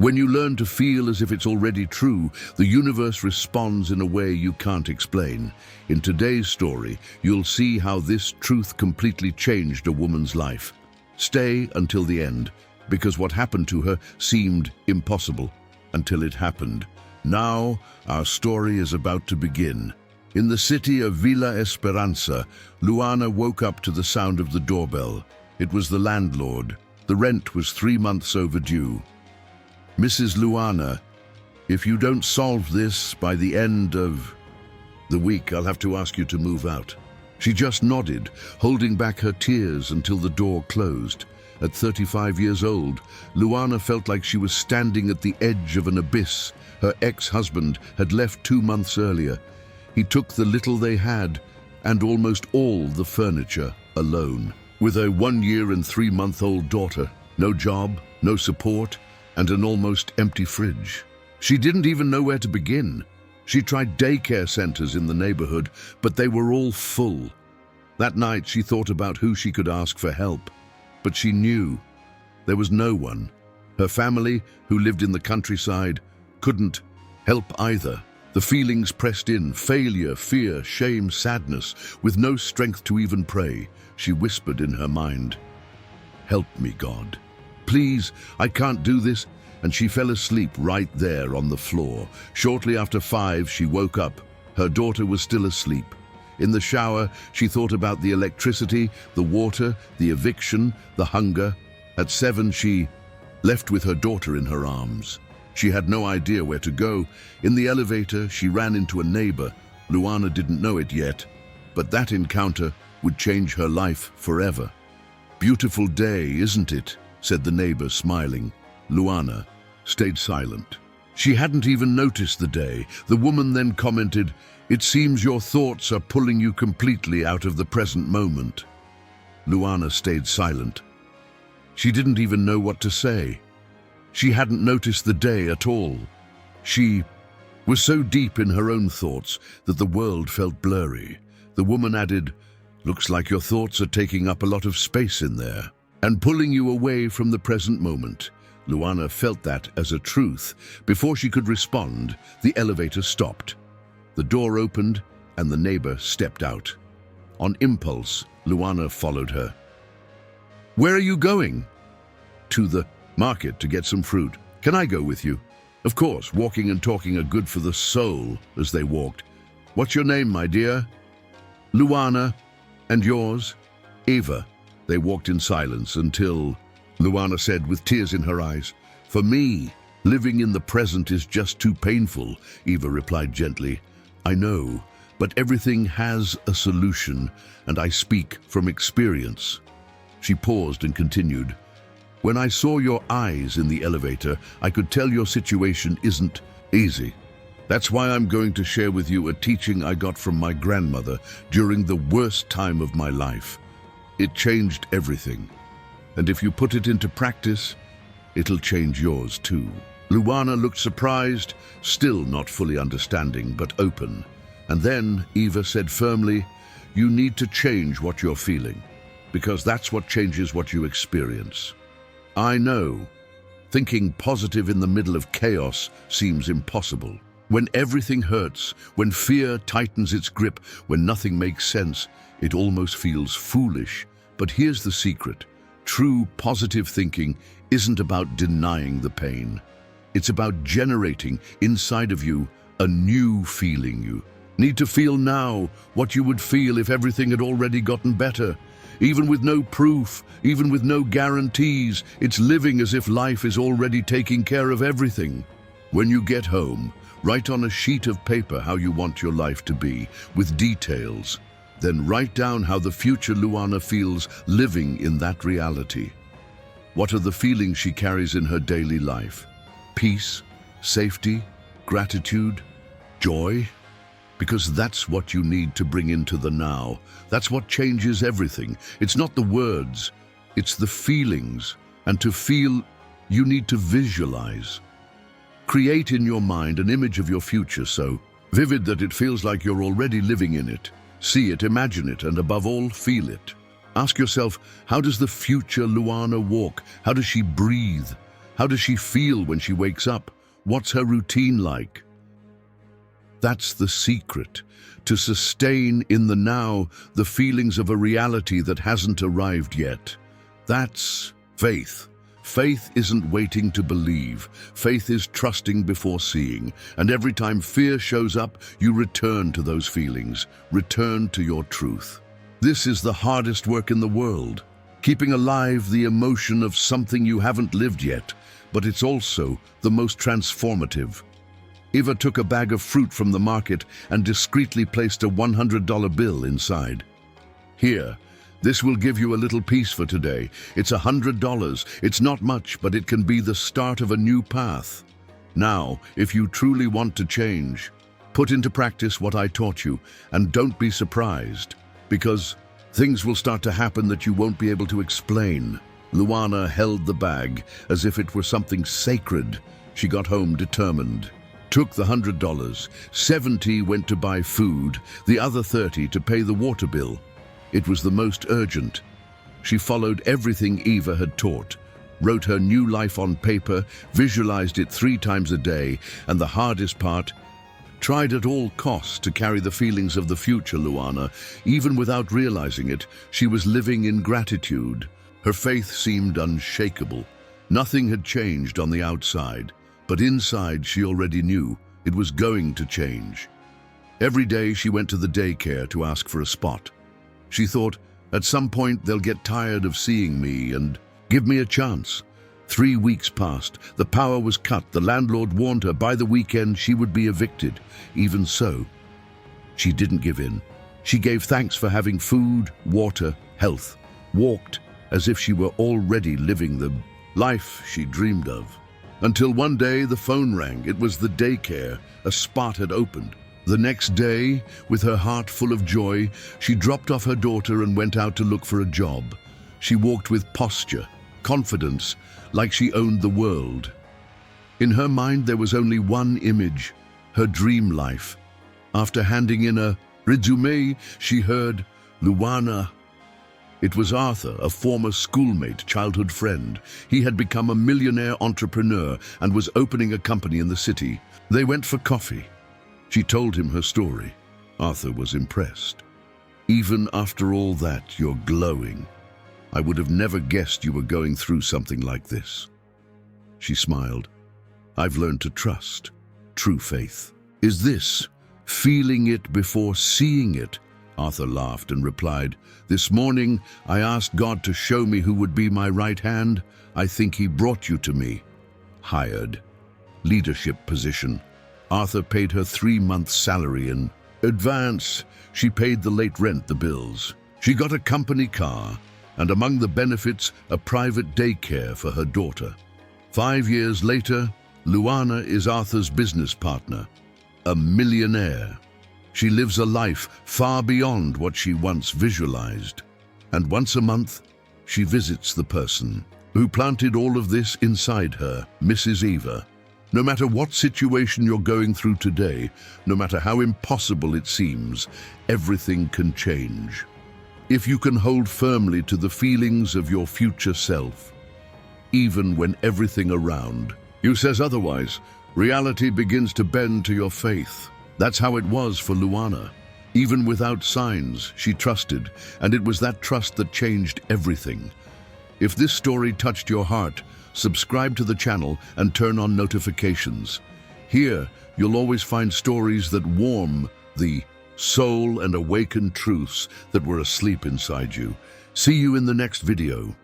When you learn to feel as if it's already true, the universe responds in a way you can't explain. In today's story, you'll see how this truth completely changed a woman's life. Stay until the end, because what happened to her seemed impossible until it happened. Now, our story is about to begin. In the city of Villa Esperanza, Luana woke up to the sound of the doorbell. It was the landlord. The rent was 3 months overdue. "Mrs. Luana, if you don't solve this by the end of the week, I'll have to ask you to move out." She just nodded, holding back her tears until the door closed. At 35 years old, Luana felt like she was standing at the edge of an abyss. Her ex-husband had left 2 months earlier. He took the little they had, and almost all the furniture, alone. With a 1-year and 3-month-old daughter, no job, no support, and an almost empty fridge. She didn't even know where to begin. She tried daycare centers in the neighborhood, but they were all full. That night she thought about who she could ask for help, but she knew there was no one. Her family, who lived in the countryside, couldn't help either. The feelings pressed in: failure, fear, shame, sadness. With no strength to even pray, she whispered in her mind, "Help me, God. Please, I can't do this." And she fell asleep right there on the floor. Shortly after 5, she woke up. Her daughter was still asleep. In the shower, she thought about the electricity, the water, the eviction, the hunger. At 7, she left with her daughter in her arms. She had no idea where to go. In the elevator, she ran into a neighbor. Luana didn't know it yet, but that encounter would change her life forever. "Beautiful day, isn't it?" said the neighbor, smiling. Luana stayed silent. She hadn't even noticed the day. The woman then commented, "It seems your thoughts are pulling you completely out of the present moment." Luana stayed silent. She didn't even know what to say. She hadn't noticed the day at all. She was so deep in her own thoughts that the world felt blurry. The woman added, "Looks like your thoughts are taking up a lot of space in there and pulling you away from the present moment." Luana felt that as a truth. Before she could respond, the elevator stopped. The door opened and the neighbor stepped out. On impulse, Luana followed her. "Where are you going?" "To the market to get some fruit." "Can I go with you?" "Of course, walking and talking are good for the soul." As they walked, "What's your name, my dear?" "Luana." "And yours?" "Eva." They walked in silence until Luana said with tears in her eyes, "For me, living in the present is just too painful." Eva replied gently, "I know, but everything has a solution, and I speak from experience." She paused and continued, "When I saw your eyes in the elevator, I could tell your situation isn't easy. That's why I'm going to share with you a teaching I got from my grandmother during the worst time of my life. It changed everything. And if you put it into practice, it'll change yours too." Luana looked surprised, still not fully understanding, but open. And then Eva said firmly, "You need to change what you're feeling, because that's what changes what you experience." I know, thinking positive in the middle of chaos seems impossible. When everything hurts, when fear tightens its grip, when nothing makes sense, it almost feels foolish. But here's the secret. True positive thinking isn't about denying the pain. It's about generating inside of you a new feeling. You need to feel now what you would feel if everything had already gotten better. Even with no proof, even with no guarantees, it's living as if life is already taking care of everything. When you get home, write on a sheet of paper how you want your life to be, with details. Then write down how the future Luana feels living in that reality. What are the feelings she carries in her daily life? Peace, safety, gratitude, joy? Because that's what you need to bring into the now. That's what changes everything. It's not the words, it's the feelings. And to feel, you need to visualize. Create in your mind an image of your future so vivid that it feels like you're already living in it. See it, imagine it, and above all, feel it. Ask yourself, how does the future Luana walk? How does she breathe? How does she feel when she wakes up? What's her routine like? That's the secret, to sustain in the now the feelings of a reality that hasn't arrived yet. That's faith. Faith isn't waiting to believe. Faith is trusting before seeing. And every time fear shows up, you return to those feelings. Return to your truth. This is the hardest work in the world. Keeping alive the emotion of something you haven't lived yet, but it's also the most transformative. Eva took a bag of fruit from the market and discreetly placed a $100 bill inside. Here, this will give you a little peace for today. It's $100. It's not much, but it can be the start of a new path. Now, if you truly want to change, put into practice what I taught you, and don't be surprised, because things will start to happen that you won't be able to explain. Luana held the bag as if it were something sacred. She got home determined. Took the $100, $70 went to buy food, the other $30 to pay the water bill. It was the most urgent. She followed everything Eva had taught, wrote her new life on paper, visualized it 3 times a day, and the hardest part, tried at all costs to carry the feelings of the future Luana. Even without realizing it, she was living in gratitude. Her faith seemed unshakable. Nothing had changed on the outside. But inside, she already knew it was going to change. Every day she went to the daycare to ask for a spot. She thought, at some point they'll get tired of seeing me and give me a chance. 3 weeks passed. The power was cut. The landlord warned her by the weekend she would be evicted. Even so, she didn't give in. She gave thanks for having food, water, health, walked as if she were already living the life she dreamed of. Until one day the phone rang. It was the daycare. A spot had opened. The next day, with her heart full of joy, she dropped off her daughter and went out to look for a job. She walked with posture, confidence, like she owned the world. In her mind there was only one image, her dream life. After handing in a resume, she heard, "Luana." It was Arthur, a former schoolmate, childhood friend. He had become a millionaire entrepreneur and was opening a company in the city. They went for coffee. She told him her story. Arthur was impressed. "Even after all that, you're glowing. I would have never guessed you were going through something like this." She smiled. "I've learned to trust. True faith. Is this feeling it before seeing it?" Arthur laughed and replied, "This morning I asked God to show me who would be my right hand. I think he brought you to me." Hired. Leadership position. Arthur paid her 3 months' salary in advance. She paid the late rent, the bills. She got a company car, and among the benefits, a private daycare for her daughter. 5 years later, Luana is Arthur's business partner, a millionaire. She lives a life far beyond what she once visualized. And once a month, she visits the person who planted all of this inside her, Mrs. Eva. No matter what situation you're going through today, no matter how impossible it seems, everything can change. If you can hold firmly to the feelings of your future self, even when everything around you says otherwise, reality begins to bend to your faith. That's how it was for Luana. Even without signs, she trusted, and it was that trust that changed everything. If this story touched your heart, subscribe to the channel and turn on notifications. Here, you'll always find stories that warm the soul and awaken truths that were asleep inside you. See you in the next video.